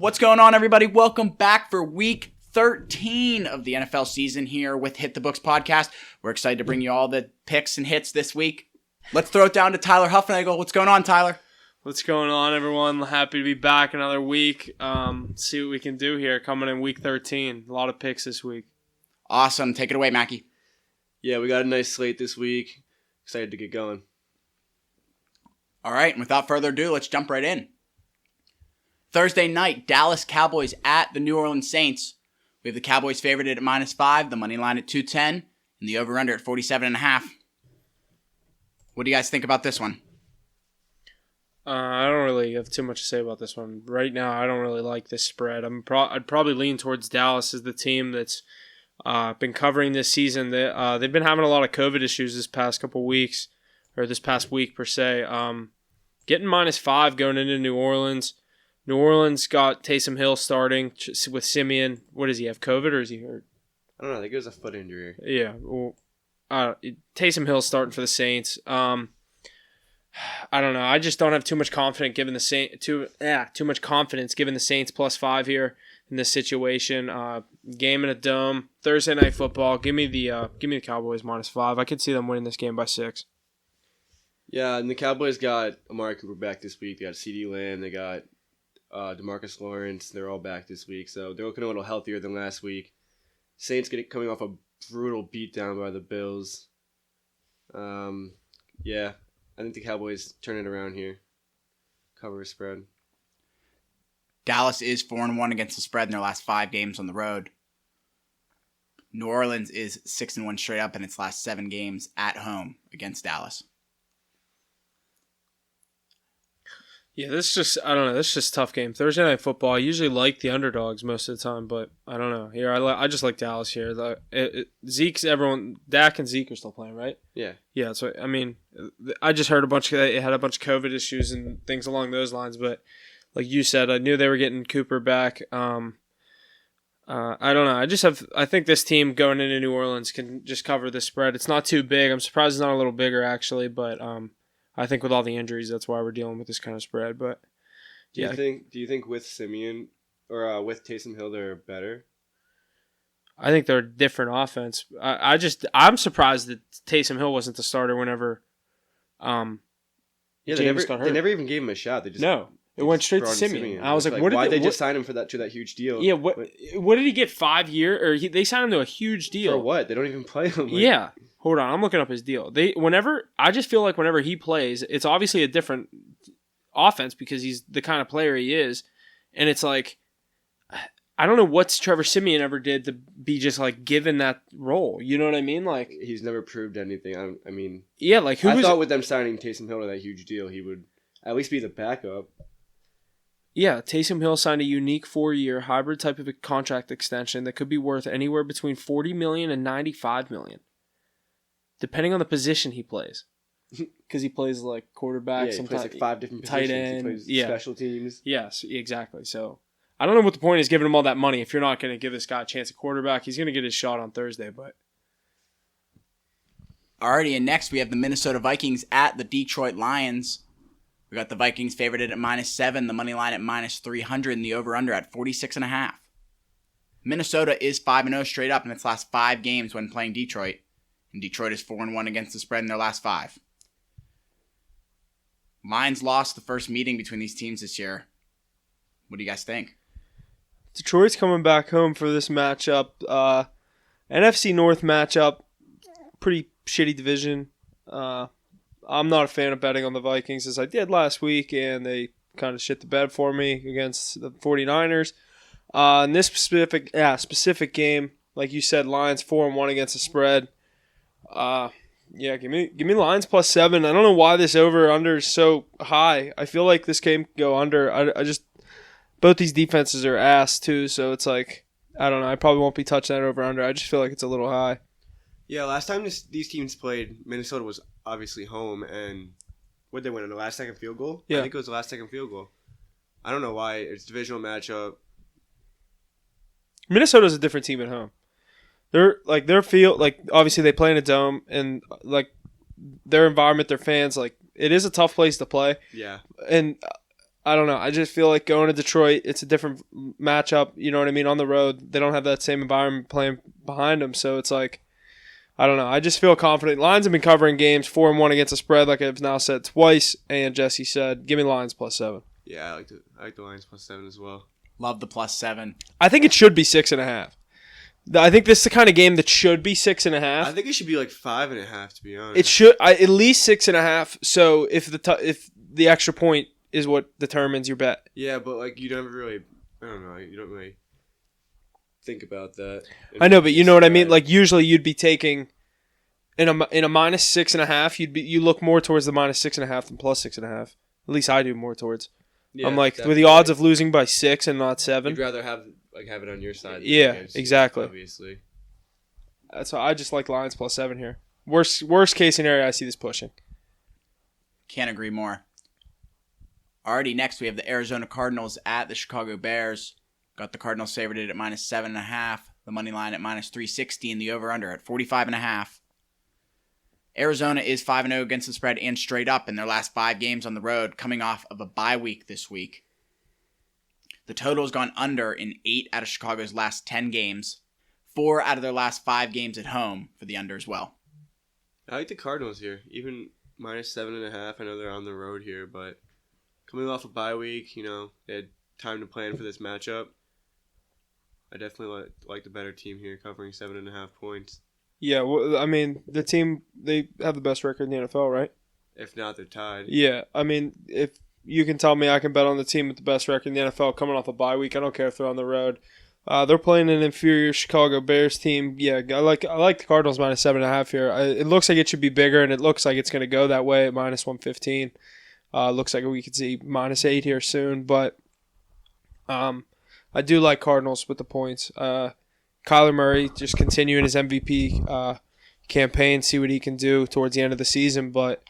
What's going on, everybody? Welcome back for week 13 of the NFL season here with Hit the Books podcast. We're excited to bring you all the picks and hits this week. Let's throw it down to Tyler Huffnagel. What's going on, Tyler? What's going on, everyone? Happy to be back another week. See what we can do here coming in week 13. A lot of picks this week. Awesome. Take it away, Mackie. Yeah, we got a nice slate this week. Excited to get going. All right, and without further ado, let's jump right in. Thursday night, Dallas Cowboys at the New Orleans Saints. We have the Cowboys favored at -5, the money line at 210, and the over-under at 47.5. What do you guys think about this one? I don't really have too much to say about this one. Right now, I don't really like this spread. I'd probably lean towards Dallas as the team that's been covering this season. They've been having a lot of COVID issues this past couple weeks, or this past week per se. Getting -5 going into New Orleans. New Orleans got Taysom Hill starting with Simeon. What does he have, COVID, or is he hurt? I don't know. I think it was a foot injury. Yeah. Well, Taysom Hill's starting for the Saints. I don't know. I just don't have too much confidence given the too much confidence given the Saints +5 here in this situation. Game in a dome, Thursday night football. Give me the Cowboys -5. I could see them winning this game by 6. Yeah, and the Cowboys got Amari Cooper back this week. They got CeeDee Lamb. They got DeMarcus Lawrence. They're all back this week, so they're looking a little healthier than last week. Saints coming off a brutal beatdown by the Bills. Yeah. I think the Cowboys turn it around here. Cover a spread. Dallas is 4-1 against the spread in their last 5 games on the road. New Orleans is 6-1 straight up in its last 7 games at home against Dallas. Yeah, this is just a tough game. Thursday night football. I usually like the underdogs most of the time, but I don't know. Here, I just like Dallas here. Dak and Zeke are still playing, right? Yeah. Yeah. So I mean, I just heard they had a bunch of COVID issues and things along those lines. But like you said, I knew they were getting Cooper back. I don't know. I think this team going into New Orleans can just cover the spread. It's not too big. I'm surprised it's not a little bigger actually, but I think with all the injuries, that's why we're dealing with this kind of spread. But yeah, do you think with Simeon or with Taysom Hill they're better? I think they're a different offense. I'm surprised that Taysom Hill wasn't the starter whenever. They never even gave him a shot. It went straight to Simeon. I was like, why did they just sign him to that huge deal? Yeah, what did he get? 5 years? Or they signed him to a huge deal. For what? They don't even play him. Yeah. Hold on, I'm looking up his deal. I just feel like whenever he plays, it's obviously a different offense because he's the kind of player he is, and it's like I don't know what Trevor Simeon ever did to be just like given that role. You know what I mean? Like he's never proved anything. I mean, yeah, like I thought with them signing Taysom Hill to that huge deal, he would at least be the backup. Yeah, Taysom Hill signed a unique 4-year hybrid type of a contract extension that could be worth anywhere between $40 million and $95 million. Depending on the position he plays. Because he plays like quarterback, he plays like 5 different tight positions. end, He plays special teams. Yes, exactly. So I don't know what the point is giving him all that money if you're not going to give this guy a chance at quarterback. He's going to get his shot on Thursday, but. Alrighty, and next we have the Minnesota Vikings at the Detroit Lions. We got the Vikings favored at -7, the money line at -300, and the over-under at 46.5. Minnesota is 5-0 straight up in its last 5 games when playing Detroit. And Detroit is 4-1 against the spread in their last 5. Lions lost the first meeting between these teams this year. What do you guys think? Detroit's coming back home for this matchup. NFC North matchup. Pretty shitty division. I'm not a fan of betting on the Vikings as I did last week, and they kind of shit the bed for me against the 49ers. In this specific game, like you said, Lions 4-1 against the spread. Yeah, give me Lions +7. I don't know why this over/under is so high. I feel like this game can go under. I just both these defenses are ass too, so it's like I don't know. I probably won't be touching that over/under. I just feel like it's a little high. Yeah, last time these teams played, Minnesota was obviously home, and what they win in the last-second field goal? Yeah, I think it was the last-second field goal. I don't know why. It's a divisional matchup. Minnesota's a different team at home. Their field, like obviously they play in a dome, and like their environment, their fans, like it is a tough place to play. Yeah. And I don't know. I just feel like going to Detroit, it's a different matchup. You know what I mean? On the road, they don't have that same environment playing behind them. So it's like, I don't know. I just feel confident. Lions have been covering games 4-1 against the spread, like I've now said twice. And Jesse said, give me Lions +7. Yeah, I like the Lions +7 as well. Love the +7. I think it should be 6.5. I think this is the kind of game that should be 6.5. I think it should be like 5.5, to be honest. It should at least 6.5. So if the extra point is what determines your bet. Yeah, but like you never really, I don't know, you don't really think about that. I know, but you know what I mean. Like usually you'd be taking in a -6.5. You look more towards the -6.5 than +6.5. At least I do more towards. Yeah, I'm like with the odds of losing by 6 and not 7. You'd rather have it on your side. Yeah, exactly. Obviously. That's why I just like Lions +7 here. Worst case scenario, I see this pushing. Can't agree more. Alrighty, next we have the Arizona Cardinals at the Chicago Bears. Got the Cardinals favored at -7.5. The money line at -360 and the over-under at 45.5. Arizona is 5-0 against the spread and straight up in their last 5 games on the road, coming off of a bye week this week. The total has gone under in 8 out of Chicago's last 10 games, 4 out of their last 5 games at home for the under as well. I like the Cardinals here, even -7.5. I know they're on the road here, but coming off a bye week, they had time to plan for this matchup. I definitely like the better team here, covering 7.5 points. Yeah, well, I mean, the team, they have the best record in the NFL, right? If not, they're tied. Yeah, I mean, if you can tell me I can bet on the team with the best record in the NFL coming off a bye week, I don't care if they're on the road. They're playing an inferior Chicago Bears team. Yeah, I like the Cardinals -7.5 here. It looks like it should be bigger, and it looks like it's going to go that way at -115. Looks like we could see -8 here soon, but I do like Cardinals with the points. Kyler Murray just continuing his MVP campaign, see what he can do towards the end of the season, but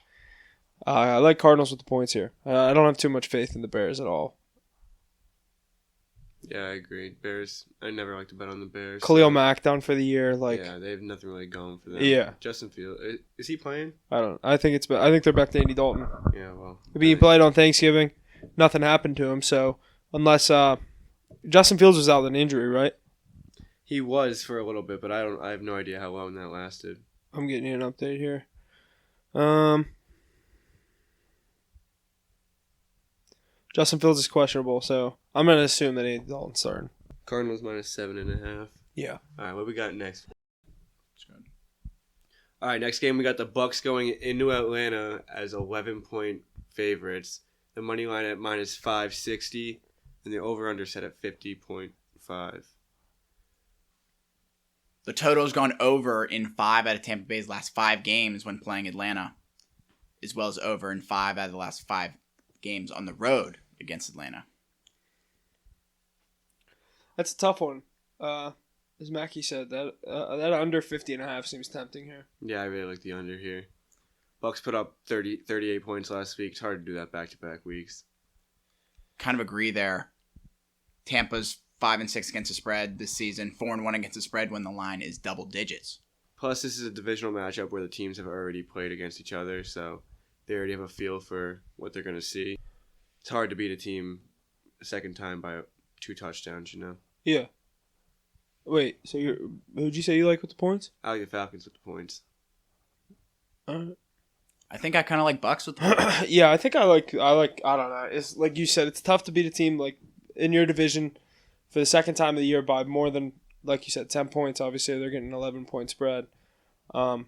I like Cardinals with the points here. I don't have too much faith in the Bears at all. Yeah, I agree. Bears, I never like to bet on the Bears. Khalil Mack down for the year, yeah, they have nothing really going for them. Yeah. Justin Fields, is he playing? I think they're back to Andy Dalton. Yeah, well, He played on Thanksgiving. Nothing happened to him, so unless Justin Fields was out with an injury, right? He was for a little bit, but I have no idea how long that lasted. I'm getting you an update here. Justin Fields is questionable, so I'm going to assume that Andy Dalton's starting. Cardinals -7.5. Yeah. All right, what we got next? All right, next game we got the Bucks going into Atlanta as 11-point favorites. The money line at -560, and the over/under set at 50.5. The total has gone over in 5 out of Tampa Bay's last 5 games when playing Atlanta, as well as over in 5 out of the last 5 games on the road against Atlanta. That's a tough one. As Mackie said, that under 50.5 seems tempting here. Yeah, I really like the under here. Bucks put up 38 points last week. It's hard to do that back-to-back weeks. Kind of agree there. Tampa's 5-6 against the spread this season, 4-1 against the spread when the line is double digits. Plus, this is a divisional matchup where the teams have already played against each other, so they already have a feel for what they're going to see. It's hard to beat a team a second time by 2 touchdowns, Yeah. Wait, so who'd you say you like with the points? I like the Falcons with the points. I think I kind of like Bucks with the points. Yeah, I think I like. I don't know. It's like you said, it's tough to beat a team like in your division for the second time of the year by more than, like you said, 10 points. Obviously, they're getting an 11-point spread. I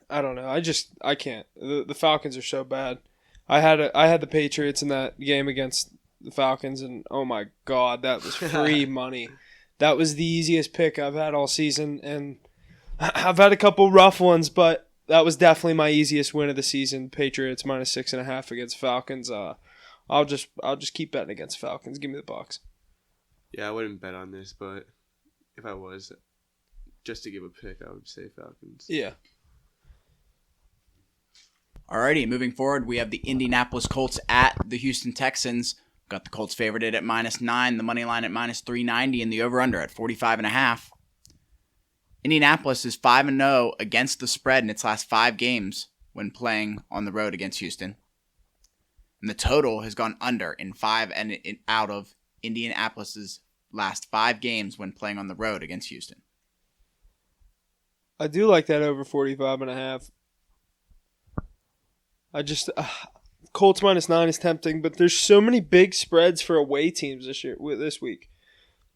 don't know. I can't. The Falcons are so bad. I had the Patriots in that game against the Falcons, and oh my God, that was free money. That was the easiest pick I've had all season, and I've had a couple rough ones, but that was definitely my easiest win of the season. Patriots -6.5 against Falcons. I'll just keep betting against Falcons. Give me the Bucks. Yeah, I wouldn't bet on this, but if I was, just to give a pick, I would say Falcons. Yeah. Alrighty, moving forward, we have the Indianapolis Colts at the Houston Texans. Got the Colts favored at -9, the money line at -390, and the over/under at 45.5. Indianapolis is 5-0 against the spread in its last 5 games when playing on the road against Houston. And the total has gone under in 5 out of Indianapolis's last 5 games when playing on the road against Houston. I do like that over 45.5. Colts -9 is tempting, but there's so many big spreads for away teams this week.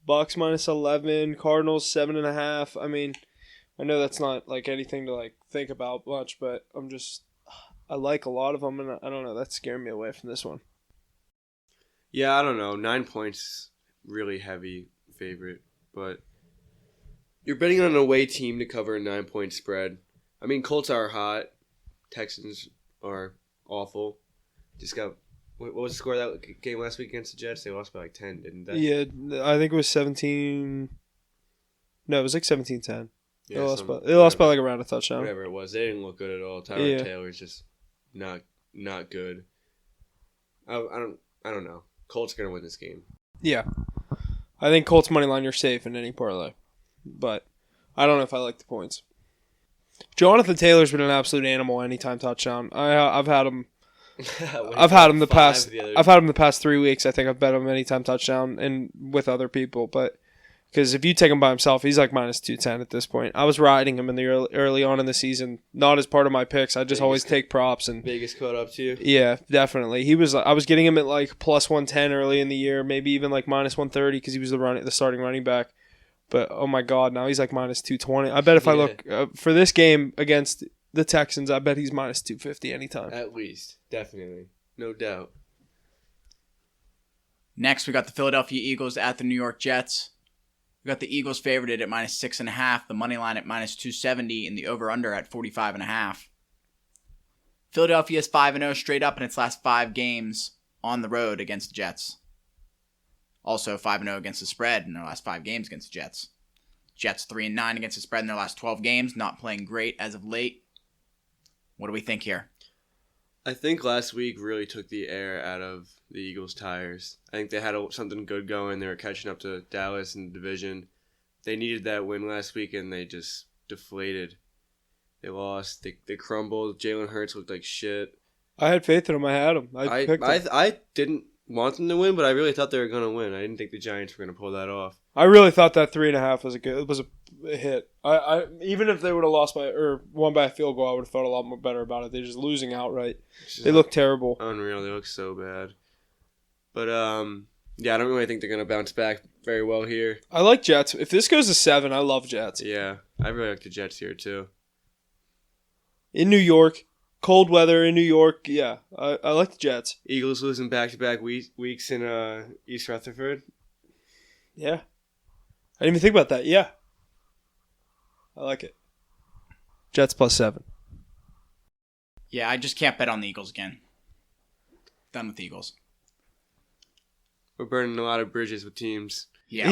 Bucks -11, Cardinals 7.5. I mean, I know that's not like anything to like think about much, but I like a lot of them, and I don't know, that's scaring me away from this one. Yeah, I don't know. 9 points, really heavy favorite, but you're betting on an away team to cover a 9-point spread. I mean, Colts are hot. Texans are awful. Just got what was the score of that game last week against the Jets? They lost by like 10, didn't they? Yeah, I think it was 17. No, it was like 17-10. Yeah, they lost by like around a touchdown. Whatever it was, they didn't look good at all. Tyrod Taylor's just not good. I don't know. Colts gonna win this game. Yeah, I think Colts money line, you're safe in any parlay, but I don't know if I like the points. Jonathan Taylor's been an absolute animal anytime touchdown. I've had him. I've had him the past 3 weeks. I think I've bet him anytime touchdown and with other people, but because if you take him by himself, he's like -210 at this point. I was riding him in the early on in the season, not as part of my picks. I just always take props and Vegas caught up to you. Yeah, definitely. I was getting him at like +110 early in the year, maybe even like -130 because he was the starting running back. But oh my God, now he's like -220. I bet if I look for this game against the Texans, I bet he's -250 anytime. At least, definitely, no doubt. Next, we got the Philadelphia Eagles at the New York Jets. We got the Eagles favored at -6.5, the money line at -270, and the over/under at 45.5. Philadelphia is 5-0 straight up in its last 5 games on the road against the Jets. Also 5-0 against the spread in their last 5 games against the Jets. Jets 3-9 against the spread in their last 12 games, not playing great as of late. What do we think here? I think last week really took the air out of the Eagles' tires. I think they had something good going. They were catching up to Dallas in the division. They needed that win last week, and they just deflated. They lost. They crumbled. Jalen Hurts looked like shit. I had faith in him. I had him. I didn't want them to win, but I really thought they were going to win. I didn't think the Giants were going to pull that off. I really thought that 3.5 was a hit. I even if they would have lost or won by a field goal, I would have felt a lot more better about it. They're just losing outright. They look terrible. Unreal. They look so bad. But yeah, I don't really think they're going to bounce back very well here. I like Jets. If this goes to 7, I love Jets. Yeah, I really like the Jets here too. In New York, cold weather in New York. Yeah, I like the Jets. Eagles losing back-to-back weeks in East Rutherford. Yeah. I didn't even think about that. Yeah. I like it. Jets +7. Yeah, I just can't bet on the Eagles again. Done with the Eagles. We're burning a lot of bridges with teams. Yeah.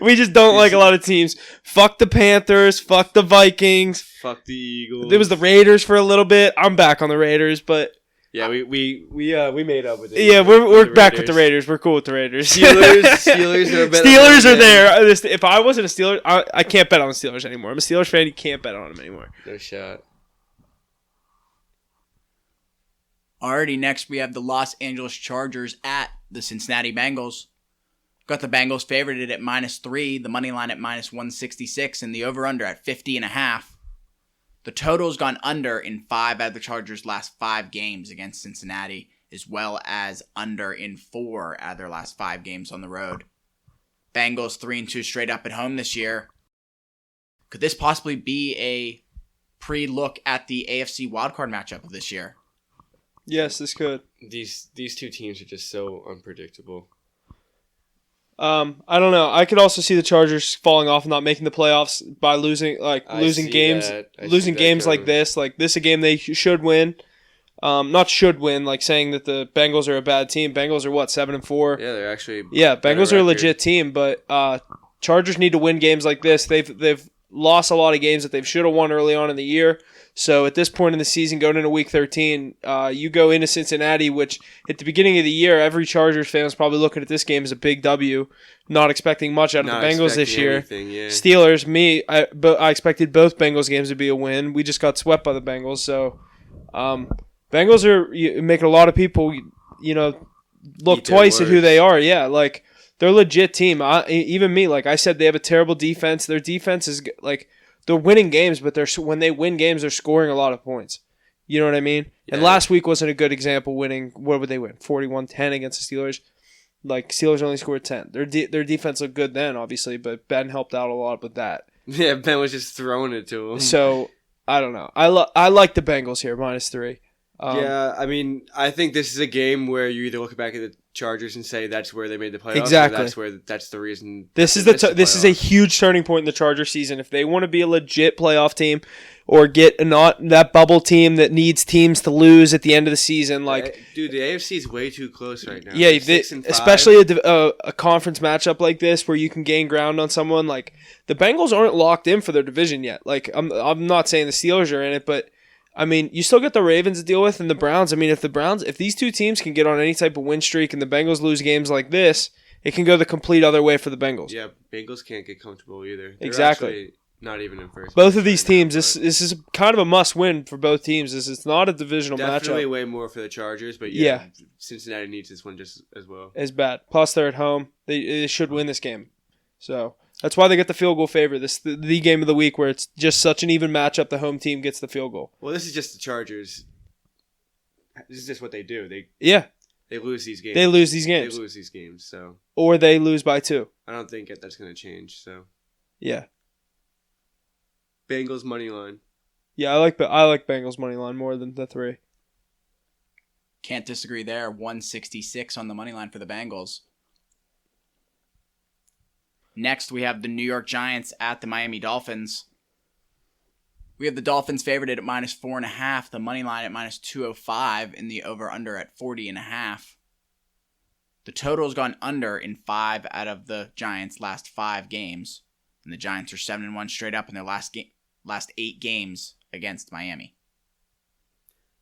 We just don't like a lot of teams. Fuck the Panthers. Fuck the Vikings. Fuck the Eagles. There was the Raiders for a little bit. I'm back on the Raiders, but yeah, we made up with it. Yeah, we're back with the Raiders. We're cool with the Raiders. Steelers are there. If I wasn't a Steeler, I can't bet on the Steelers anymore. I'm a Steelers fan. You can't bet on them anymore. No shot. Alrighty, next we have the Los Angeles Chargers at the Cincinnati Bengals. Got the Bengals favored at -3, the money line at -166, and the over/under at 50.5. The total's gone under in 5 out of the Chargers' last 5 games against Cincinnati, as well as under in 4 out of their last 5 games on the road. Bengals 3-2 straight up at home this year. Could this possibly be a pre-look at the AFC wildcard matchup of this year? Yes, this could. These two teams are just so unpredictable. I don't know. I could also see the Chargers falling off and not making the playoffs by losing games like this. Like this, a game they should win. Not should win. Like saying that the Bengals are a bad team. Bengals are 7-4. Yeah, they're actually. Yeah, Bengals are a legit team, but Chargers need to win games like this. They've lost a lot of games that they should have won early on in the year. So at this point in the season, going into Week 13, you go into Cincinnati, which at the beginning of the year, every Chargers fan was probably looking at this game as a big W, not expecting much out of the Bengals this year. Yeah. Steelers, I expected both Bengals games to be a win. We just got swept by the Bengals, so Bengals are making a lot of people, look Eat their twice at who words. they are. Yeah, like they're a legit team. Even me, like I said, they have a terrible defense. Their defense is like they're winning games, but when they win games, they're scoring a lot of points. You know what I mean? Yeah. And last week wasn't a good example. Winning, what would they win? 41-10 against the Steelers. Like Steelers only scored 10. Their defense looked good then, obviously, but Ben helped out a lot with that. Yeah, Ben was just throwing it to him. So I don't know. I like the Bengals here -3. Yeah, I mean, I think this is a game where you either look back at the Chargers and say that's where they made the playoffs. Exactly. Or that's the reason. This is this is a huge turning point in the Charger season. If they want to be a legit playoff team, or get not that bubble team that needs teams to lose at the end of the season, like dude, the AFC is way too close right now. yeah, 6-5. especially a conference matchup like this where you can gain ground on someone. Like the Bengals aren't locked in for their division yet. Like I'm not saying the Steelers are in it, but I mean, you still got the Ravens to deal with and the Browns. I mean, if these two teams can get on any type of win streak and the Bengals lose games like this, it can go the complete other way for the Bengals. Yeah, Bengals can't get comfortable either. They're Exactly. actually not even in first. Both of these right now, teams, this is kind of a must-win for both teams. This is not a divisional definitely matchup. way more for the Chargers, but Yeah. Cincinnati needs this one just as well. As bad. Plus, they're at home. They should win this game. So that's why they get the field goal favor. This is the game of the week where it's just such an even matchup. The home team gets the field goal. Well, this is just the Chargers. This is just what they do. They lose these games. They lose these games. They lose these games. So Or they lose by 2. I don't think that's going to change. So Yeah. Bengals money line. Yeah, I like Bengals money line more than the 3. Can't disagree there. 166 on the money line for the Bengals. Next, we have the New York Giants at the Miami Dolphins. We have the Dolphins favored at -4.5, the money line at -205, and the over-under at 40.5. The total has gone under in 5 out of the Giants' last 5 games, and the Giants are 7-1 straight up in their last 8 games against Miami.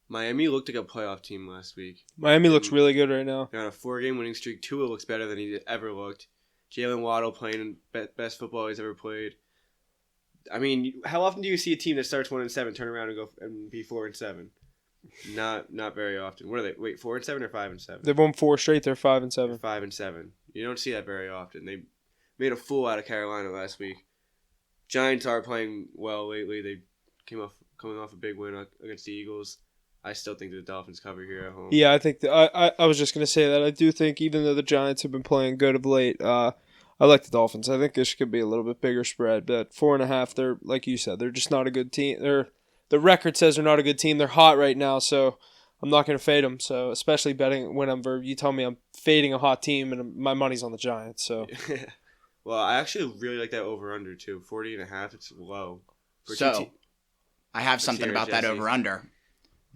Miami looked like a playoff team last week. Miami looks really good right now. They're on a 4-game winning streak. Tua looks better than he ever looked. Jalen Waddle playing best football he's ever played. I mean, how often do you see a team that starts 1-7 turn around and go and be 4-7? Not very often. What are they? Wait, 4-7 or 5-7? They've won 4 straight. They're 5-7. 5-7. You don't see that very often. They made a fool out of Carolina last week. Giants are playing well lately. They coming off a big win against the Eagles. I still think the Dolphins cover here at home. Yeah, I think I was just gonna say that. I do think even though the Giants have been playing good of late, I like the Dolphins. I think this could be a little bit bigger spread, but 4.5. They're like you said, they're just not a good team. The record says they're not a good team. They're hot right now, so I'm not gonna fade them. So especially betting when you tell me I'm fading a hot team and my money's on the Giants. So well, I actually really like that over under too. 40.5. It's low. I have something about that Jesse. over under.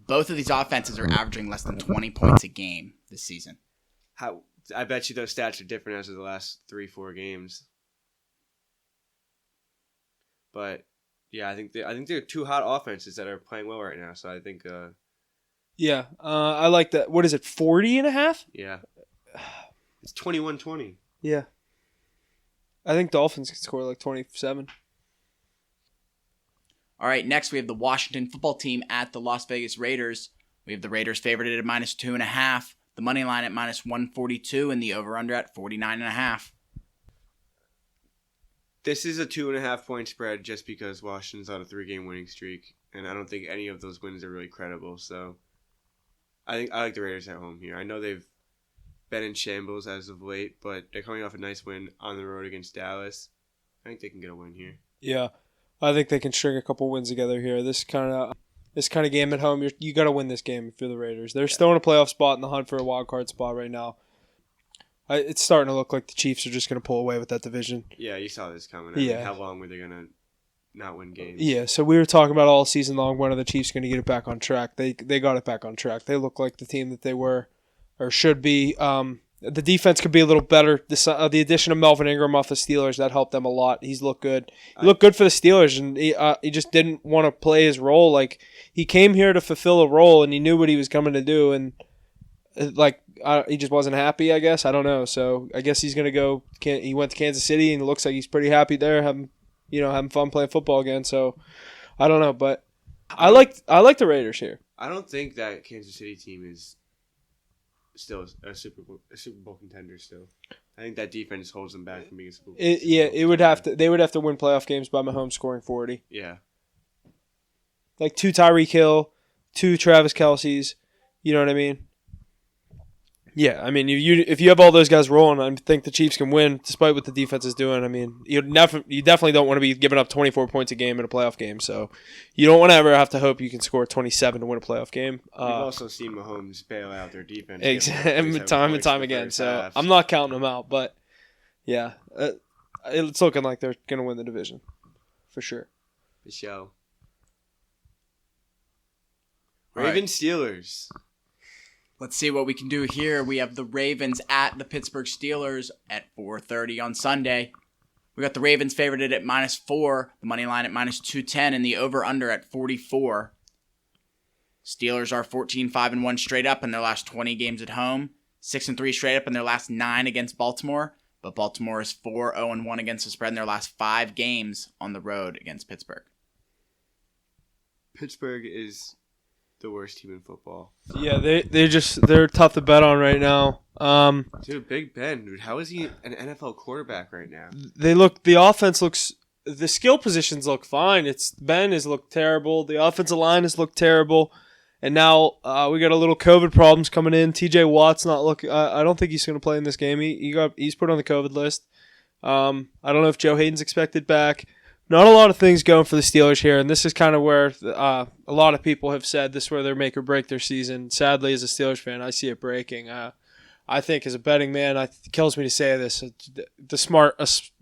Both of these offenses are averaging less than 20 points a game this season. I bet you those stats are different as of the last 3-4 games. But yeah, I think they're 2 hot offenses that are playing well right now. So I think yeah, I like that. What is it? 40.5? yeah, it's 21-20. Yeah, I think Dolphins can score like 27. All right, next we have the Washington football team at the Las Vegas Raiders. We have the Raiders favored at -2.5, the money line at -142, and the over-under at 49.5. This is a 2.5 point spread just because Washington's on a 3-game winning streak, and I don't think any of those wins are really credible. So I like the Raiders at home here. I know they've been in shambles as of late, but they're coming off a nice win on the road against Dallas. I think they can get a win here. Yeah, I think they can string a couple wins together here. This kind of game at home, you got to win this game if you're the Raiders. They're still in a playoff spot in the hunt for a wild card spot right now. It's starting to look like the Chiefs are just going to pull away with that division. Yeah, you saw this coming. Yeah. How long were they going to not win games? Yeah, so we were talking about all season long, when are the Chiefs going to get it back on track? They got it back on track. They look like the team that they were or should be. The defense could be a little better. The addition of Melvin Ingram off the Steelers, that helped them a lot. He's looked good. He looked good for the Steelers, and he just didn't want to play his role. Like, he came here to fulfill a role, and he knew what he was coming to do, and he just wasn't happy, I guess. I don't know. So I guess he's going to go. He went to Kansas City, and it looks like he's pretty happy there, having fun playing football again. So I don't know, but I like the Raiders here. I don't think that Kansas City team is still a Super Bowl contender still. I think that defense holds them back from being a Super Bowl contender. They would have to win playoff games by Mahomes scoring 40. Yeah. Like 2 Tyreek Hill, 2 Travis Kelce's. You know what I mean? Yeah, I mean, if you have all those guys rolling, I think the Chiefs can win despite what the defense is doing. I mean, you definitely don't want to be giving up 24 points a game in a playoff game, so you don't want to ever have to hope you can score 27 to win a playoff game. We've also seen Mahomes bail out their defense time and time again, so I'm not counting them out, but yeah, it's looking like they're going to win the division for sure. The show. Right. Ravens Steelers. Let's see what we can do here. We have the Ravens at the Pittsburgh Steelers at 4:30 on Sunday. We got the Ravens favorited at -4, the money line at -210, and the over/under at 44. Steelers are 14-5-1 straight up in their last 20 games at home, 6-3 straight up in their last 9 against Baltimore, but Baltimore is 4-0-1 against the spread in their last 5 games on the road against Pittsburgh. Pittsburgh is the worst team in football. Yeah, they're tough to bet on right now. Dude, Big Ben, dude, how is he an NFL quarterback right now? The offense looks, the skill positions look fine. Ben has looked terrible. The offensive line has looked terrible, and now we got a little COVID problems coming in. T.J. Watt's not looking. I don't think he's going to play in this game. He's put on the COVID list. I don't know if Joe Hayden's expected back. Not a lot of things going for the Steelers here, and this is kind of where a lot of people have said this is where they're make or break their season. Sadly, as a Steelers fan, I see it breaking. I think as a betting man, it kills me to say this. The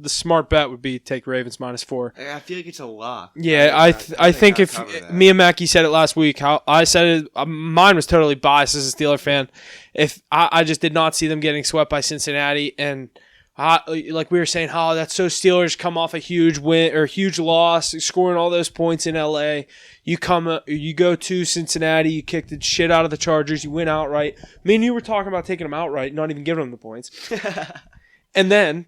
smart bet would be take Ravens -4. I feel like it's a lock. Yeah, I think if me and Mackie said it last week, how I said it, mine was totally biased as a Steelers fan. If I just did not see them getting swept by Cincinnati, and like we were saying, that's so Steelers come off a huge win or huge loss, scoring all those points in LA. You go to Cincinnati, you kick the shit out of the Chargers, you win outright. Me and you were talking about taking them outright, not even giving them the points. And then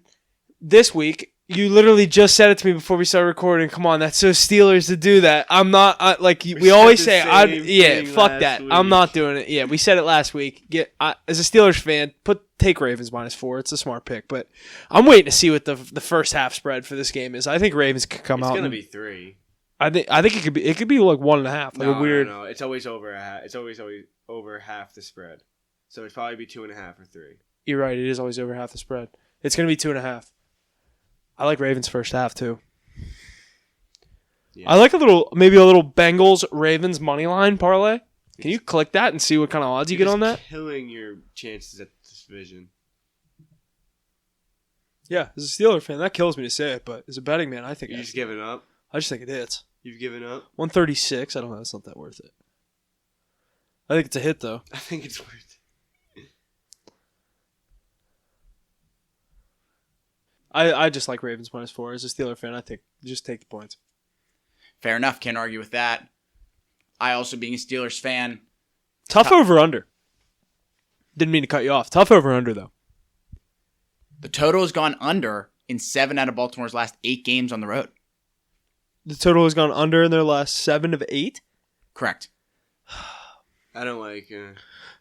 this week, you literally just said it to me before we started recording. Come on, that's so Steelers to do that. I'm not we always say. Fuck that. I'm not doing it. Yeah, we said it last week. As a Steelers fan, take Ravens -4. It's a smart pick, but I'm waiting to see what the first half spread for this game is. I think Ravens could come out. It's gonna be 3. I think it could be like 1.5. Like weird. No. It's always over half. It's always over half the spread. So it'd probably be 2.5 or 3. You're right. It is always over half the spread. It's gonna be 2.5. I like Ravens first half too. Yeah. I like maybe a little Bengals Ravens money line parlay. Can you click that and see what kind of odds you get on that? Killing your chances at this division. Yeah, as a Steelers fan, that kills me to say it, but as a betting man, I think you just giving up. I just think it hits. You've given up. 136. I don't know. It's not that worth it. I think it's a hit though. I think it's worth it. I just like Ravens -4. As a Steelers fan, I think just take the points. Fair enough. Can't argue with that. I also, being a Steelers fan. Tough over-under. Didn't mean to cut you off. Tough over-under, though. The total has gone under in 7 out of Baltimore's last 8 games on the road. The total has gone under in their last 7 of 8? Correct. I don't like...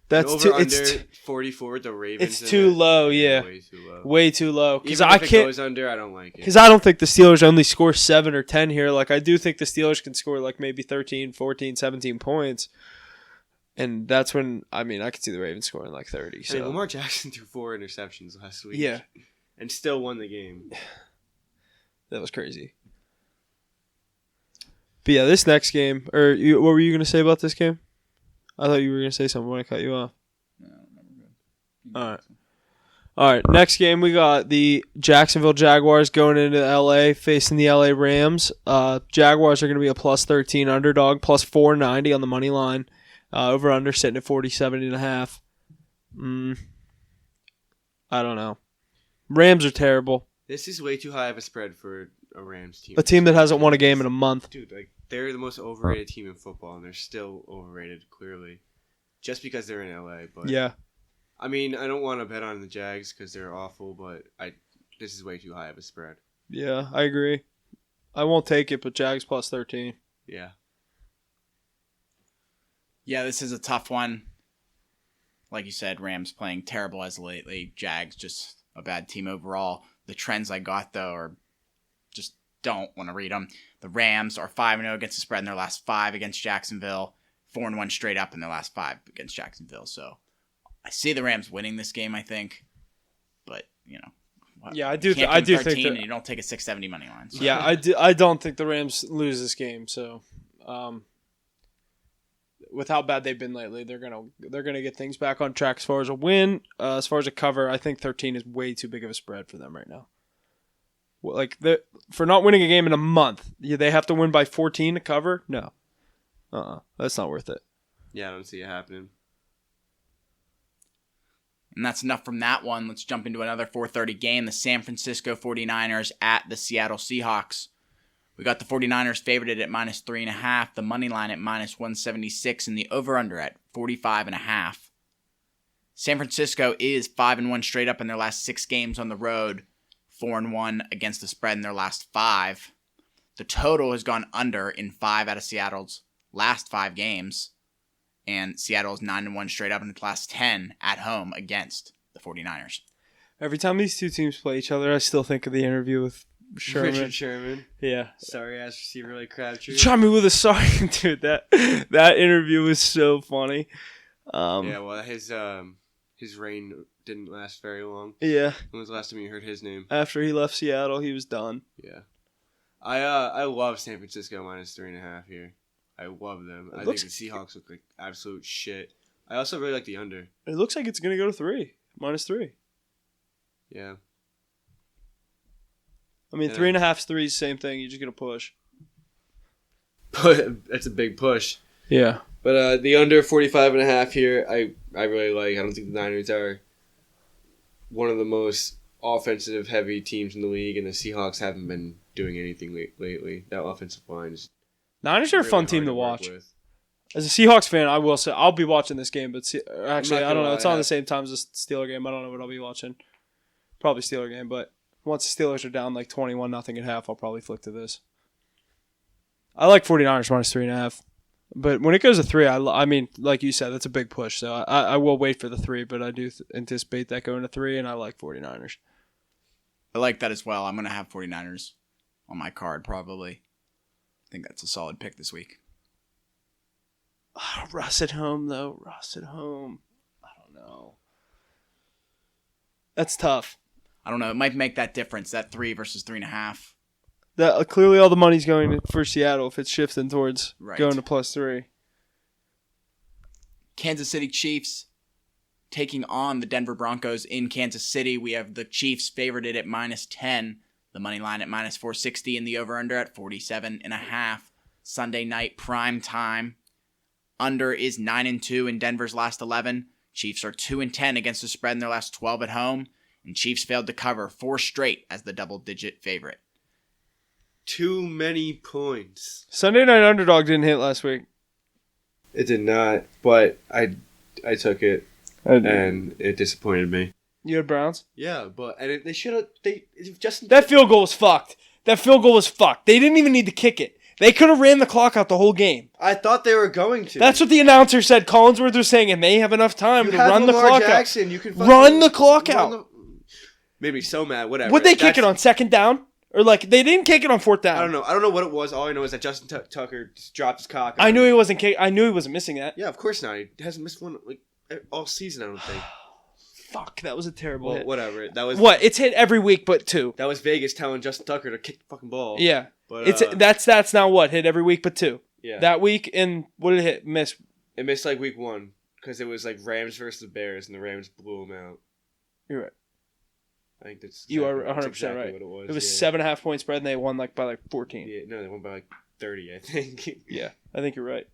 That's too. It's 44 with the Ravens. It's too low, yeah. Way too low. Way too low. Because if it goes under, I don't like it. Because I don't think the Steelers only score 7 or 10 here. Like I do think the Steelers can score like maybe 13, 14, 17 points. And that's when I could see the Ravens scoring like 30. So Lamar Jackson threw 4 interceptions last week. Yeah. And still won the game. That was crazy. But yeah, this next game, what were you going to say about this game? I thought you were going to say something when I cut you off. No, we're good. All right. Next game, we got the Jacksonville Jaguars going into L.A. facing the L.A. Rams. Jaguars are going to be a +13 underdog, +490 on the money line. Over-under sitting at 47.5. I don't know. Rams are terrible. This is way too high of a spread for a Rams team. A team that hasn't won a game in a month. Dude, they're the most overrated team in football, and they're still overrated, clearly. Just because they're in LA, but... Yeah. I don't want to bet on the Jags because they're awful, but this is way too high of a spread. Yeah, I agree. I won't take it, but Jags +13. Yeah. Yeah, this is a tough one. Like you said, Rams playing terrible as lately. Jags just a bad team overall. The trends I got, though, are just don't want to read them. The Rams are 5-0 against the spread in their last 5 against Jacksonville. 4-1 straight up in their last 5 against Jacksonville. So I see the Rams winning this game, I think. But, Yeah, I do. I do think that, and you don't take a 670 money line. So. Yeah, I don't think the Rams lose this game. So, with how bad they've been lately, they're gonna get things back on track as far as a win. As far as a cover, I think 13 is way too big of a spread for them right now. Like for not winning a game in a month, they have to win by 14 to cover. No, that's not worth it. Yeah, I don't see it happening. And that's enough from that one. Let's jump into another 4:30 game. The San Francisco 49ers at the Seattle Seahawks. We got the 49ers favored at minus 3.5, the money line at minus 176, and the over-under at 45.5. San Francisco is 5-1 straight up in their last 6 games on the road, 4-1 against the spread in their last 5. The total has gone under in 5 out of Seattle's last 5 games. And Seattle is 9-1 straight up in its last 10 at home against the 49ers. Every time these two teams play each other, I still think of the interview with Sherman. Richard Sherman. Yeah. Sorry ass receiver like Crabtree. Try me with a sorry, dude. That interview was so funny. Yeah, well, his reign didn't last very long. Yeah. When was the last time you heard his name? After he left Seattle, he was done. Yeah. I love San Francisco minus 3.5 here. I love them. I think the Seahawks look like absolute shit. I also really like the under. It looks like it's going to go to 3. Minus 3. Yeah. I mean, 3.5's 3 is the same thing. You're just going to push. But that's a big push. Yeah. But the under 45.5 here, I really like. I don't think the Niners are one of the most offensive heavy teams in the league, and the Seahawks haven't been doing anything lately. That offensive line is Niners are a fun team to watch. As a Seahawks fan, I will say I'll be watching this game, but actually, I don't know. It's on the same time as the Steeler game. I don't know what I'll be watching. Probably Steeler game, but once the Steelers are down like 21-0 at half, I'll probably flick to this. I like 49ers minus 3.5. But when it goes to 3, I mean, like you said, that's a big push. So I will wait for the 3, but I do anticipate that going to 3, and I like 49ers. I like that as well. I'm going to have 49ers on my card probably. I think that's a solid pick this week. Oh, Russ at home, though. Russ at home. I don't know. That's tough. I don't know. It might make that difference, that 3 versus 3.5. That clearly all the money's going for Seattle if it's shifting towards going to plus 3. Kansas City Chiefs taking on the Denver Broncos in Kansas City. We have the Chiefs favored at minus 10. The money line at minus 460 and the over-under at 47.5. Sunday night prime time. Under is 9-2 in Denver's last 11. Chiefs are 2-10 against the spread in their last 12 at home. And Chiefs failed to cover 4 straight as the double-digit favorite. Too many points. Sunday night underdog didn't hit last week. It did not, but I took it, and it disappointed me. You had Browns? Yeah, but they should have. That field goal was fucked. They didn't even need to kick it. They could have ran the clock out the whole game. I thought they were going to. That's what the announcer said. Collinsworth was saying, and they have enough time to run the clock Jackson. out. You can run the clock out. Made me so mad. Whatever. Would they kick it on second down? Or they didn't kick it on fourth down. I don't know what it was. All I know is that Justin Tucker just dropped his cock. I knew he wasn't missing that. Yeah, of course not. He hasn't missed one all season, I don't think. Fuck, that was a terrible hit. Whatever. That was it's hit every week but 2. That was Vegas telling Justin Tucker to kick the fucking ball. Yeah. But that's now what? Hit every week but 2. Yeah. That week, and what did it hit? Miss? It missed like week 1 because it was like Rams versus the Bears and the Rams blew them out. You're right. I think that's you are 100% exactly right. What it was. It was 7.5 point spread, and they won by 14. Yeah, no, they won by 30, I think. Yeah, I think you're right.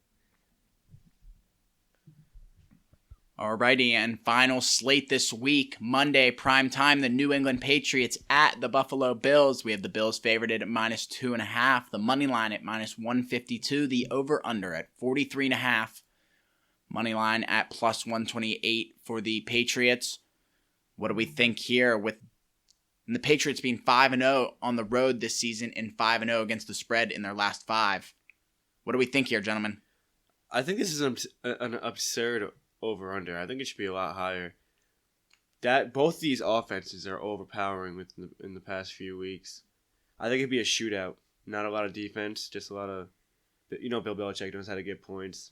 Alrighty, and final slate this week. Monday, prime time, the New England Patriots at the Buffalo Bills. We have the Bills favored at minus 2.5. The money line at minus 152. The over-under at 43.5. Money line at plus 128 for the Patriots. What do we think here with the Patriots being 5-0 on the road this season and 5-0 against the spread in their last 5? What do we think here, gentlemen? I think this is an absurd over-under. I think it should be a lot higher. That both these offenses are overpowering in the past few weeks. I think it'd be a shootout. Not a lot of defense, just a lot of, Bill Belichick knows how to get points.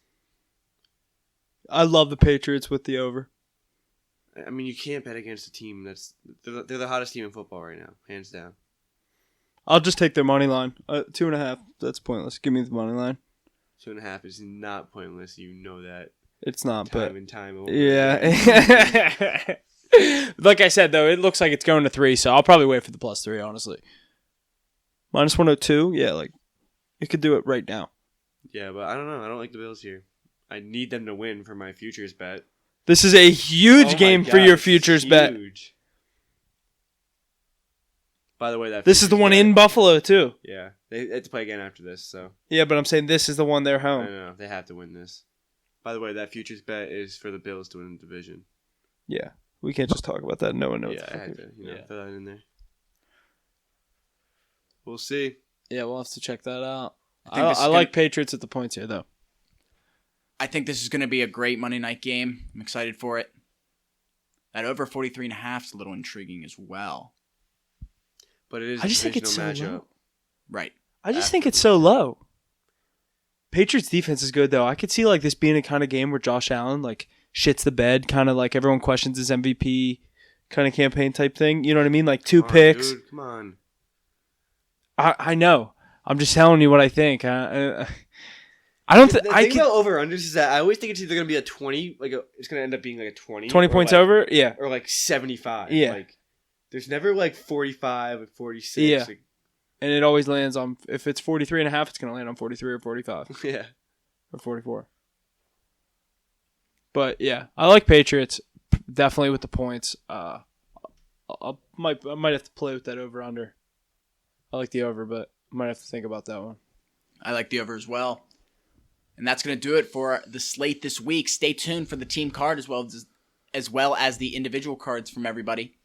I love the Patriots with the over. I mean, you can't bet against a team they're the hottest team in football right now, hands down. I'll just take their money line. 2.5. That's pointless. Give me the money line. 2.5 is not pointless. You know that. It's not, time and time over. Yeah. Like I said, though, it looks like it's going to 3, so I'll probably wait for the +3, honestly. Minus 102? Yeah, like, you could do it right now. Yeah, but I don't know. I don't like the Bills here. I need them to win for my futures bet. This is a huge game for your futures bet. By the way, this is the one in Buffalo, too. Yeah. They have to play again after this, so. Yeah, but I'm saying this is the one they're I home. know. They have to win this. By the way, that futures bet is for the Bills to win the division. Yeah. We can't just talk about that. No one knows. Yeah, I had to throw that in there. We'll see. Yeah, we'll have to check that out. I like Patriots at the points here, though. I think this is going to be a great Monday night game. I'm excited for it. That over 43.5 is a little intriguing as well. But it is I just think it's matchup. so low. Right. I just think it's so low. Patriots defense is good, though. I could see like this being a kind of game where Josh Allen like shits the bed, kind of like everyone questions his MVP kind of campaign type thing. You know what I mean? Like 2 picks. Dude, come on. I know. I'm just telling you what I think. I don't think the thing about over-unders is that I always think it's either going to be a 20, it's going to end up being like a 20. 20 points over? Yeah. Or like 75. Yeah. Like, there's never like 45 or 46. Yeah. Like, and it always lands on, if it's 43.5, it's going to land on 43 or 45. Yeah. Or 44. But yeah, I like Patriots definitely with the points. I might have to play with that over-under. I like the over, but I might have to think about that one. I like the over as well. And that's going to do it for the slate this week. Stay tuned for the team card as well as the individual cards from everybody.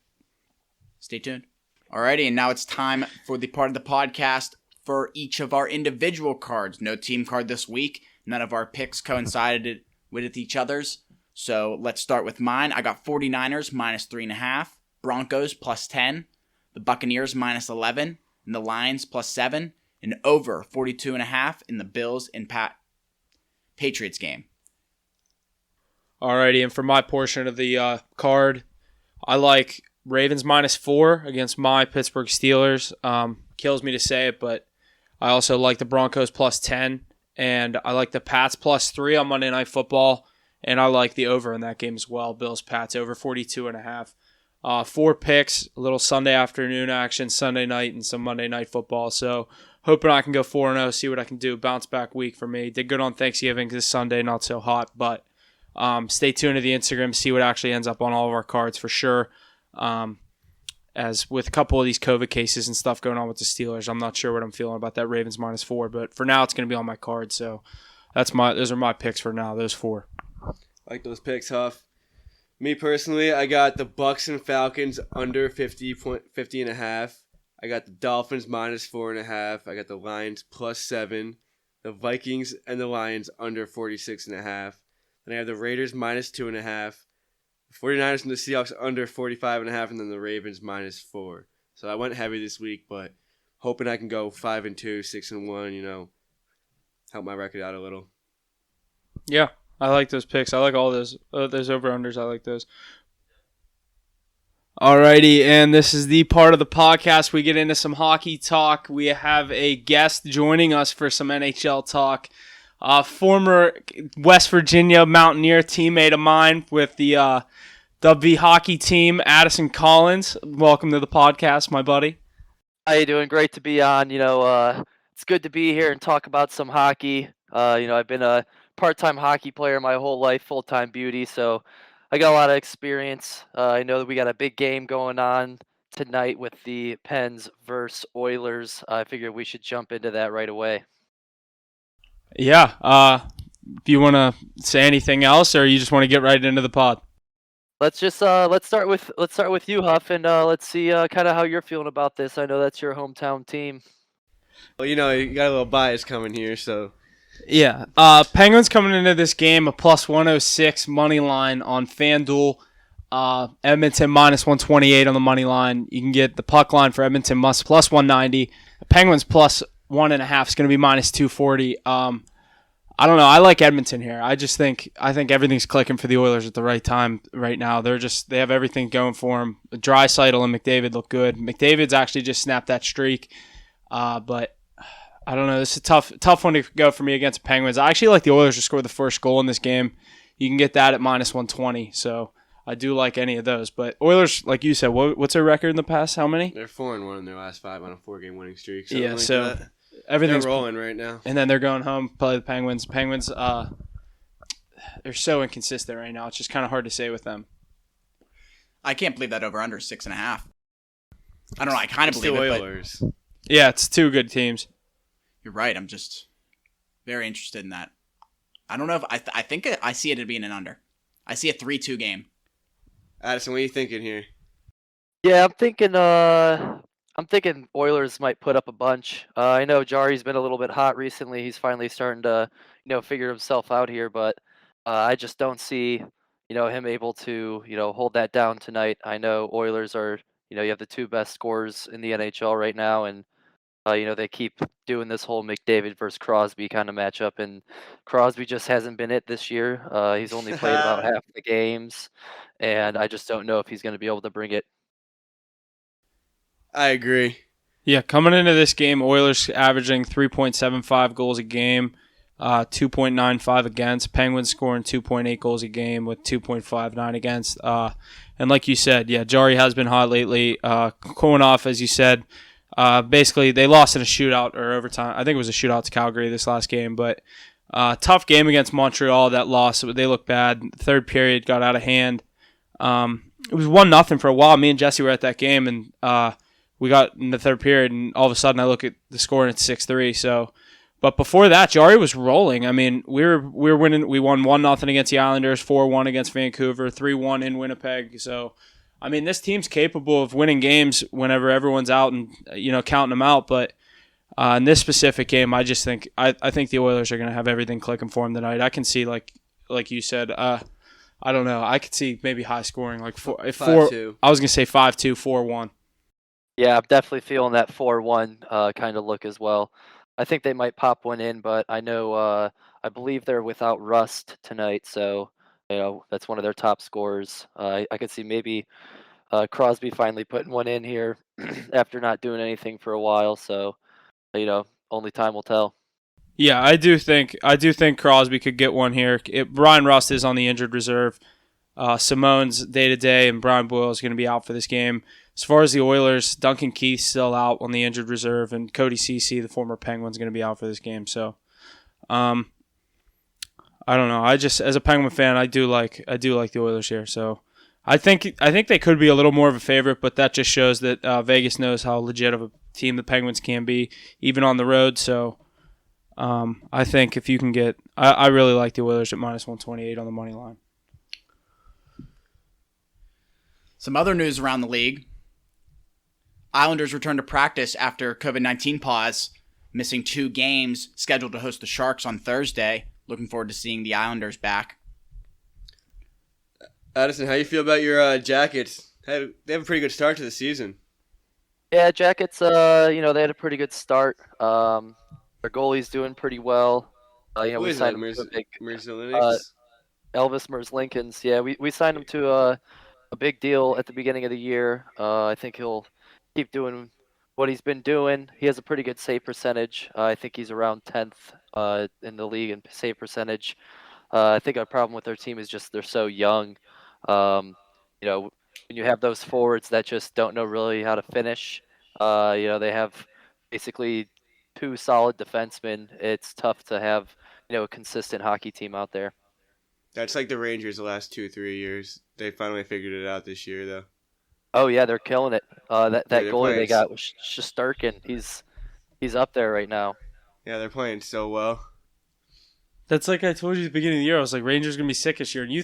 Stay tuned. Alrighty, and now it's time for the part of the podcast for each of our individual cards. No team card this week. None of our picks coincided with each other's. So let's start with mine. I got 49ers minus 3.5, Broncos plus 10, the Buccaneers minus 11, and the Lions plus 7, and over 42.5 in the Bills and Patriots game. Alrighty, and for my portion of the card, I like Ravens minus 4 against my Pittsburgh Steelers. Kills me to say it, but I also like the Broncos plus 10, and I like the Pats plus 3 on Monday Night Football, and I like the over in that game as well. Bills Pats over 42.5. 4 picks, a little Sunday afternoon action, Sunday night, and some Monday Night Football. So hoping I can go 4-0, see what I can do. Bounce back week for me. Did good on Thanksgiving this Sunday, not so hot, but stay tuned to the Instagram, see what actually ends up on all of our cards for sure. As with a couple of these COVID cases and stuff going on with the Steelers, I'm not sure what I'm feeling about that Ravens minus 4, but for now it's going to be on my card. So those are my picks for now, those 4. I like those picks, Huff. Me personally, I got the Bucks and Falcons under 50.5. I got the Dolphins minus 4.5. I got the Lions plus 7. The Vikings and the Lions under 46.5. Then I have the Raiders minus 2.5. The 49ers and the Seahawks under 45.5, and then the Ravens minus 4. So I went heavy this week, but hoping I can go 5-2, 6-1. Help my record out a little. Yeah. I like those picks. I like all those over-unders. I like those. Alrighty, and this is the part of the podcast we get into some hockey talk. We have a guest joining us for some NHL talk. Former West Virginia Mountaineer teammate of mine with the WV hockey team, Addison Collins. Welcome to the podcast, my buddy. How you doing? Great to be on. It's good to be here and talk about some hockey. I've been a part-time hockey player my whole life, full-time beauty, so I got a lot of experience. I know that we got a big game going on tonight with the Pens versus Oilers. I figured we should jump into that right away. Yeah. Do you want to say anything else, or you just want to get right into the pod? Let's start with you, Huff, and let's see kind of how you're feeling about this. I know that's your hometown team. Well, you got a little bias coming here, so Yeah. Penguins coming into this game a plus 106 money line on FanDuel. Edmonton minus 128 on the money line. You can get the puck line for Edmonton plus 190. Penguins plus 1.5 is going to be minus 240. I don't know. I like Edmonton here. I think everything's clicking for the Oilers at the right time right now. They have everything going for them. Draisaitl and McDavid look good. McDavid's actually just snapped that streak, but I don't know. This is a tough one to go for me against the Penguins. I actually like the Oilers to score the first goal in this game. You can get that at minus 120. So I do like any of those. But Oilers, like you said, what's their record in the past? How many? They're 4-1 in their last 5 on a 4-game winning streak. Yeah, like so that. everything's They're rolling right now. And then they're going home, play the Penguins. Penguins, they're so inconsistent right now. It's just kind of hard to say with them. I can't believe that over under is 6.5. I don't know. I kind of believe the it, Oilers. Yeah, it's two good teams. You're right. I'm just very interested in that. I don't know if I think I see it being an under. I see a 3-2 game. Addison, what are you thinking here? Yeah, I'm thinking Oilers might put up a bunch. I know Jari's been a little bit hot recently. He's finally starting to, figure himself out here, but I just don't see, him able to, hold that down tonight. I know Oilers are, you have the two best scorers in the NHL right now, and they keep doing this whole McDavid versus Crosby kind of matchup, and Crosby just hasn't been it this year. He's only played about half the games, and I just don't know if he's going to be able to bring it. I agree. Yeah, coming into this game, Oilers averaging 3.75 goals a game, 2.95 against. Penguins scoring 2.8 goals a game with 2.59 against. And like you said, yeah, Jari has been hot lately. Going off, as you said, basically they lost in a shootout or overtime. I think it was a shootout to Calgary this last game, but tough game against Montreal. That loss, they look bad. Third period got out of hand. It was 1-0 for a while. Me and Jesse were at that game, and we got in the third period, and all of a sudden I look at the score and it's 6-3. So, but before that, Jari was rolling. I mean, we were winning. We won 1-0 against the Islanders, 4-1 against Vancouver, 3-1 in Winnipeg. So, I mean, this team's capable of winning games whenever everyone's out and counting them out. But in this specific game, I just think I think the Oilers are going to have everything clicking for them tonight. I can see like you said. I don't know. I could see maybe high scoring like 4-2. I was going to say 5-2, 4-1. Yeah, I'm definitely feeling that 4-1 kind of look as well. I think they might pop one in, but I know I believe they're without Rust tonight, so that's one of their top scorers. I could see maybe Crosby finally putting one in here after not doing anything for a while. So only time will tell. Yeah, I do think Crosby could get one here. Brian Rust is on the injured reserve. Simone's day-to-day, and Brian Boyle is going to be out for this game. As far as the Oilers, Duncan Keith's still out on the injured reserve, and Cody Ceci, the former Penguin, is going to be out for this game. So, I don't know. I just, as a Penguin fan, I do like the Oilers here. So, I think they could be a little more of a favorite, but that just shows that Vegas knows how legit of a team the Penguins can be, even on the road. So, I think if you can get, I really like the Oilers at minus 128 on the money line. Some other news around the league. Islanders return to practice after COVID-19 pause, missing 2 games, scheduled to host the Sharks on Thursday. Looking forward to seeing the Islanders back. Addison, how you feel about your Jackets? They have a pretty good start to the season. Yeah, Jackets, they had a pretty good start. Their goalie's doing pretty well. We signed him to a big, Elvis Merzlikins. Yeah, we signed him to a big deal at the beginning of the year. I think he'll keep doing what he's been doing. He has a pretty good save percentage. I think he's around 10th in the league in save percentage. I think our problem with their team is just they're so young. When you have those forwards that just don't know really how to finish, they have basically 2 solid defensemen. It's tough to have a consistent hockey team out there. That's like the Rangers the last 2-3 years. They finally figured it out this year, though. Oh yeah, they're killing it. That goalie they got was Shesterkin. He's up there right now. Yeah, they're playing so well. That's like I told you at the beginning of the year. I was like, Rangers going to be sick this year. And you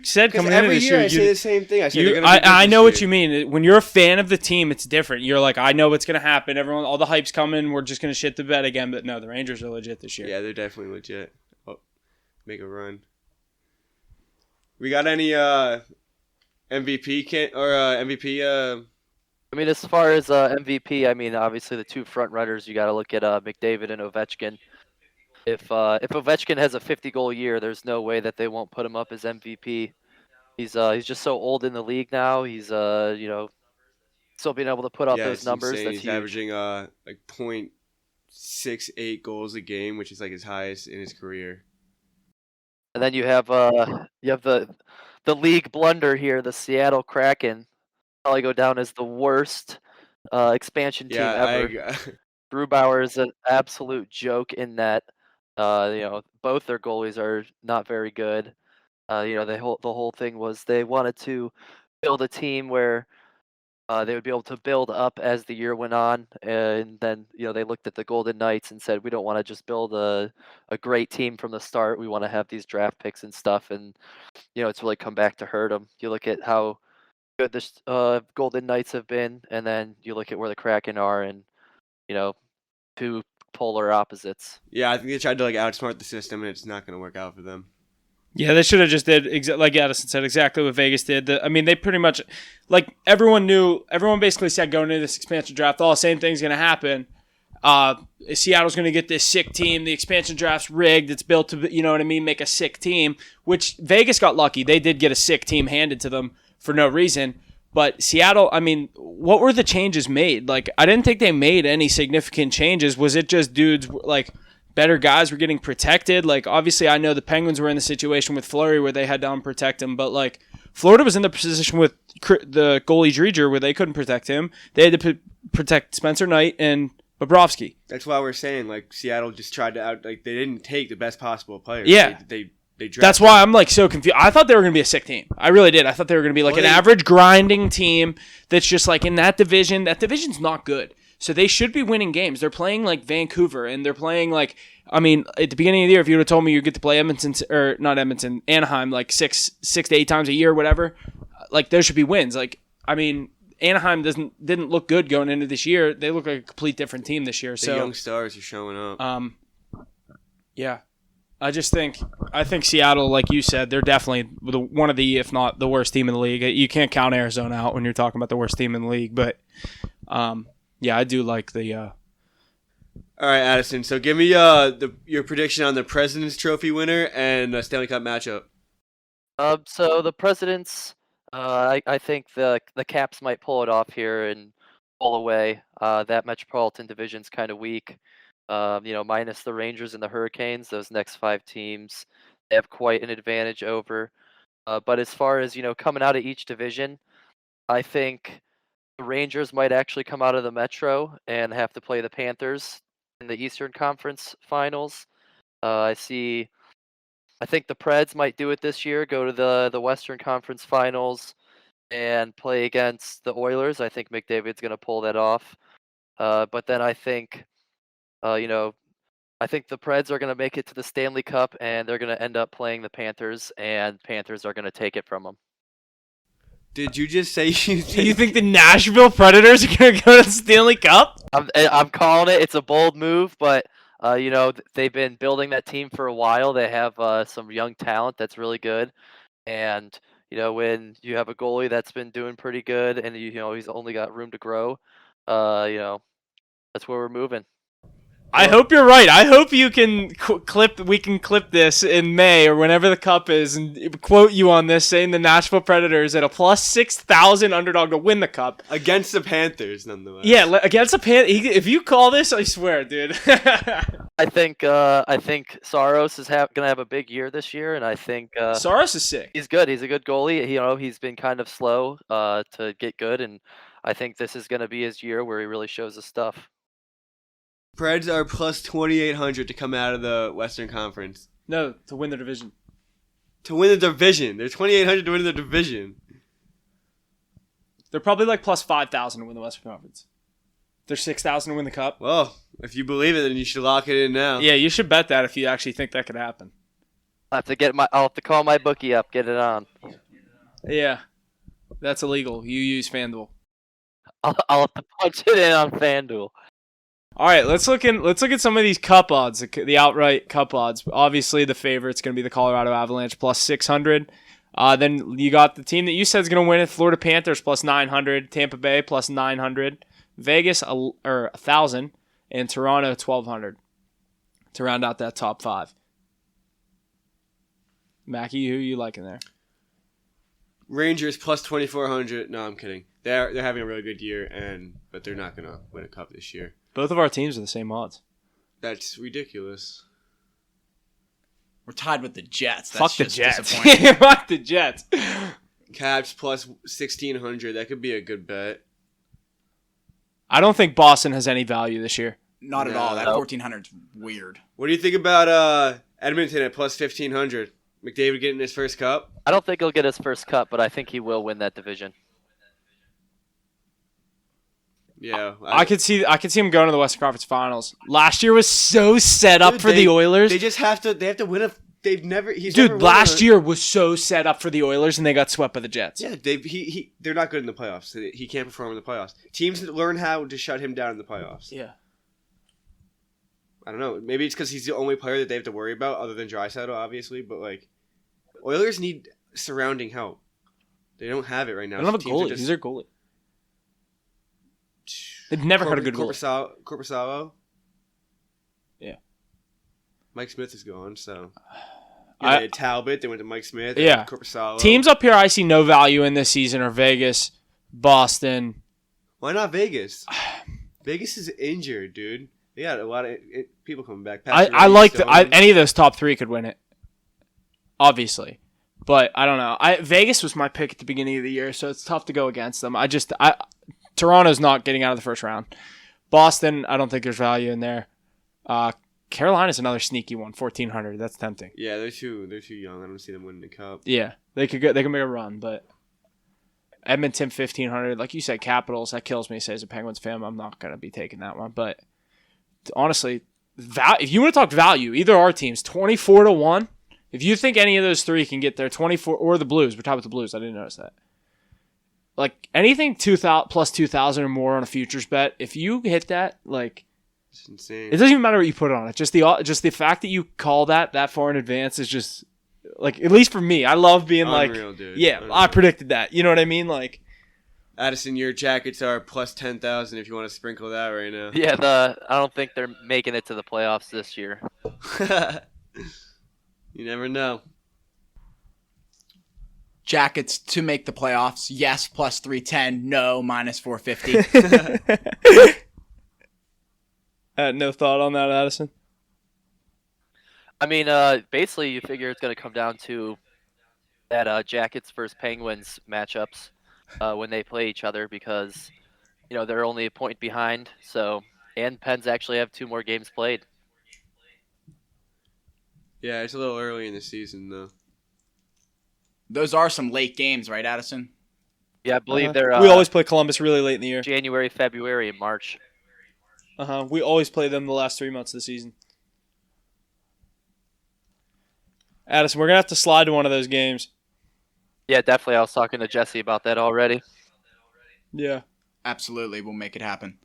said coming into every this year year. I say the same thing. I say they're going to be good I this know what year. you mean. When you're a fan of the team, it's different. You're like, I know what's going to happen. All the hype's coming. We're just going to shit the bed again. But no, the Rangers are legit this year. Yeah, they're definitely legit. Oh, make a run. We got any MVP MVP? I mean, as far as MVP, I mean, obviously the two front runners, you got to look at McDavid and Ovechkin. If Ovechkin has a 50-goal year, there's no way that they won't put him up as MVP. He's just so old in the league now. He's still being able to put up those numbers. Insane. That's He's huge. averaging like .68 goals a game, which is like his highest in his career. And then you have the league blunder here, the Seattle Kraken. Probably go down as the worst expansion team ever. Grubauer is an absolute joke in that. Both their goalies are not very good. The whole thing was they wanted to build a team where they would be able to build up as the year went on, and then they looked at the Golden Knights and said, we don't want to just build a great team from the start. We want to have these draft picks and stuff, and it's really come back to hurt them. You look at how good the Golden Knights have been, and then you look at where the Kraken are, and two polar opposites. Yeah, I think they tried to like outsmart the system, and it's not going to work out for them. Yeah, they should have just did like Addison said, exactly what Vegas did. They pretty much, like everyone basically said going into this expansion draft, the same thing's going to happen. Seattle's going to get this sick team. The expansion draft's rigged. It's built to, make a sick team, which Vegas got lucky. They did get a sick team handed to them for no reason. But Seattle, what were the changes made? Like, I didn't think they made any significant changes. Was it just dudes, like, better guys were getting protected? Like, obviously, I know the Penguins were in the situation with Fleury where they had to unprotect him. But, like, Florida was in the position with the goalie Dreger where they couldn't protect him. They had to protect Spencer Knight and Bobrovsky. That's why we're saying, like, Seattle just tried to they didn't take the best possible players. Yeah. They That's why I'm like so confused. I thought they were going to be a sick team. I really did. I thought they were going to be like an average grinding team that's just like in that division. That division's not good. So they should be winning games. They're playing like Vancouver and they're playing like, at the beginning of the year, if you would have told me you get to play Anaheim like six to 8 times a year, whatever, like there should be wins. Like, Anaheim didn't look good going into this year. They look like a complete different team this year. The young stars are showing up. Yeah. I think Seattle, like you said, they're definitely one of the, if not the worst team in the league. You can't count Arizona out when you're talking about the worst team in the league, but yeah, I do like the. All right, Addison. So give me your prediction on the President's Trophy winner and Stanley Cup matchup. So the Presidents, I think the Caps might pull it off here and pull away. That Metropolitan Division's kind of weak. Minus the Rangers and the Hurricanes, those next 5 teams, they have quite an advantage over. But as far as, coming out of each division, I think the Rangers might actually come out of the Metro and have to play the Panthers in the Eastern Conference Finals. I think the Preds might do it this year, go to the Western Conference Finals and play against the Oilers. I think McDavid's going to pull that off. But then I think the Preds are going to make it to the Stanley Cup, and they're going to end up playing the Panthers, and Panthers are going to take it from them. Did you just say you think the Nashville Predators are going to go to the Stanley Cup? I'm calling it. It's a bold move, but they've been building that team for a while. They have some young talent that's really good, and when you have a goalie that's been doing pretty good, and he's only got room to grow, that's where we're moving. I hope you're right. I hope you can we can clip this in May or whenever the Cup is and quote you on this saying the Nashville Predators at a plus 6,000 underdog to win the Cup. Against the Panthers, nonetheless. Yeah, against the Panthers. If you call this, I swear, dude. I think Saros is going to have a big year this year, and I think Saros is sick. He's good. He's a good goalie. He's been kind of slow to get good, and I think this is going to be his year where he really shows his stuff. Preds are plus 2,800 to come out of the Western Conference. No, to win the division. To win the division. They're 2,800 to win the division. They're probably like plus 5,000 to win the Western Conference. They're 6,000 to win the Cup. Well, if you believe it, then you should lock it in now. Yeah, you should bet that if you actually think that could happen. I'll have to call my bookie up, get it on. Yeah, that's illegal. You use FanDuel. I'll have to punch it in on FanDuel. All right, let's look at some of these cup odds, the outright cup odds. Obviously, the favorite's going to be the Colorado Avalanche plus 600. Then you got the team that you said is going to win it, Florida Panthers plus 900, Tampa Bay plus 900, Vegas 1,000, and Toronto 1,200 to round out that top 5. Mackie, who are you liking there? Rangers plus 2,400. No, I'm kidding. They're having a really good year, but they're not gonna win a cup this year. Both of our teams are the same odds. That's ridiculous. We're tied with the Jets. That's Fuck the just Jets. disappointing. Fuck the Jets. Caps plus 1,600. That could be a good bet. I don't think Boston has any value this year. Not at No. all. That 1,400's weird. What do you think about Edmonton at plus 1,500? McDavid getting his first cup? I don't think he'll get his first cup, but I think he will win that division. Yeah. I could see him going to the Western Conference Finals. Last year was so set up for the Oilers. They just have to win a. They've never. He's Dude, never won last year was so set up for the Oilers, and they got swept by the Jets. Yeah, they're not good in the playoffs. He can't perform in the playoffs. Teams learn how to shut him down in the playoffs. Yeah. I don't know. Maybe it's because he's the only player that they have to worry about, other than Draisaitl, obviously. But Oilers need surrounding help. They don't have it right now. They don't have a Teams are goalie. just- He's their goalie. They've never had a good goalie. Korpisalo. Yeah. Mike Smith is gone, so. I- They had Talbot. They went to Mike Smith. Yeah. Korpisalo. Teams up here I see no value in this season are Vegas, Boston. Why not Vegas? Vegas is injured, dude. They got a lot of people coming back. I like any of those top 3 could win it. Obviously. But I don't know. Vegas was my pick at the beginning of the year, so it's tough to go against them. Toronto's not getting out of the first round. Boston, I don't think there's value in there. Carolina's another sneaky one, 1,400. That's tempting. Yeah, they're too young. I don't see them winning the cup. Yeah, they could make a run, but Edmonton 1,500, like you said, Capitals. That kills me. Say as a Penguins fan, I'm not gonna be taking that one. But honestly, if you want to talk value, either our teams 24-1. If you think any of those 3 can get there, 24 or the Blues, we're tied with the Blues. I didn't notice that. Like anything 2,000 plus 2,000 or more on a futures bet, if you hit that, It's insane. it doesn't even matter what you put on it. Just the fact that you call that far in advance is just at least for me. I love being Unreal, dude. yeah, Unreal. I predicted that. You know what I mean? Addison, your jackets are plus 10,000 if you want to sprinkle that right now. Yeah, I don't think they're making it to the playoffs this year. You never know. Jackets to make the playoffs. Yes, plus 310. No, minus 450. No thought on that, Addison. I mean, basically, you figure it's going to come down to that Jackets versus Penguins matchups when they play each other because, they're only a point behind. So, and Pens actually have 2 more games played. Yeah, it's a little early in the season, though. Those are some late games, right, Addison? Yeah, I believe they're we always play Columbus really late in the year. January, February, and March. We always play them the last 3 months of the season. Addison, we're gonna have to slide to one of those games. Yeah, definitely. I was talking to Jesse about that already. Yeah. Absolutely, we'll make it happen.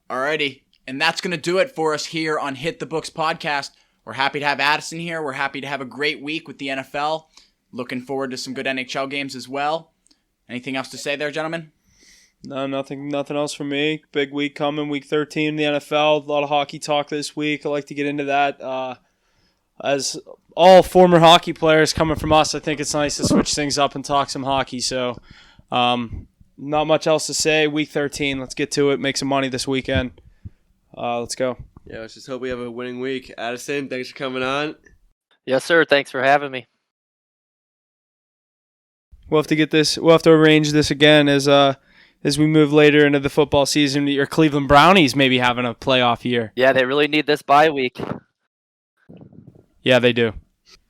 Alrighty, and that's going to do it for us here on Hit the Books podcast. We're happy to have Addison here. We're happy to have a great week with the NFL. Looking forward to some good NHL games as well. Anything else to say there, gentlemen? No, nothing else from me. Big week coming, week 13 in the NFL. A lot of hockey talk this week. I like to get into that. As all former hockey players coming from us, I think it's nice to switch things up and talk some hockey. So, not much else to say. Week 13, let's get to it. Make some money this weekend. Let's go. Yeah, let's just hope we have a winning week. Addison, thanks for coming on. Yes, sir. Thanks for having me. We'll have to arrange this again as we move later into the football season. Your Cleveland Brownies maybe having a playoff year. Yeah, they really need this bye week. Yeah, they do.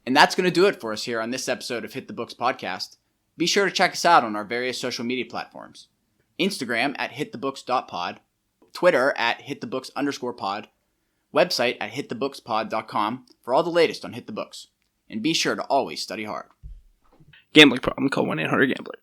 And that's going to do it for us here on this episode of Hit the Books podcast. Be sure to check us out on our various social media platforms. Instagram at hitthebooks.pod, Twitter at hitthebooks_pod, Website at hitthebookspod.com for all the latest on Hit the Books. And be sure to always study hard. Gambling problem, call 1-800-GAMBLER.